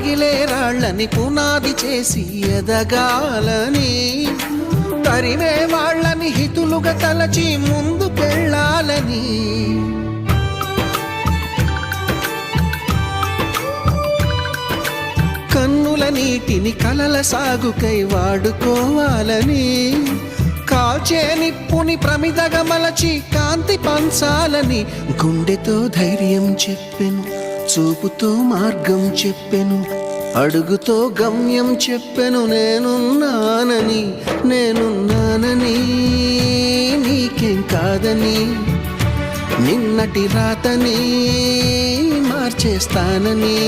రగిలే రాళ్ళని పునాది చేసి ఎదగాలని, తరిమే వాళ్ళని హితులుగా తలచి ముందుకెళ్ళాలని, కన్నుల నీటిని కలల సాగుకై వాడుకోవాలని, కాల్చే నిప్పుని ప్రమిదగా మలచి కాంతి పంచాలని, గుండెతో ధైర్యం చెప్పెను, చూపుతో మార్గం చెప్పెను, అడుగుతో గమ్యం చెప్పెను. నేనున్నానని నీకేం కాదని, నిన్నటి రాతని మార్చేస్తానని.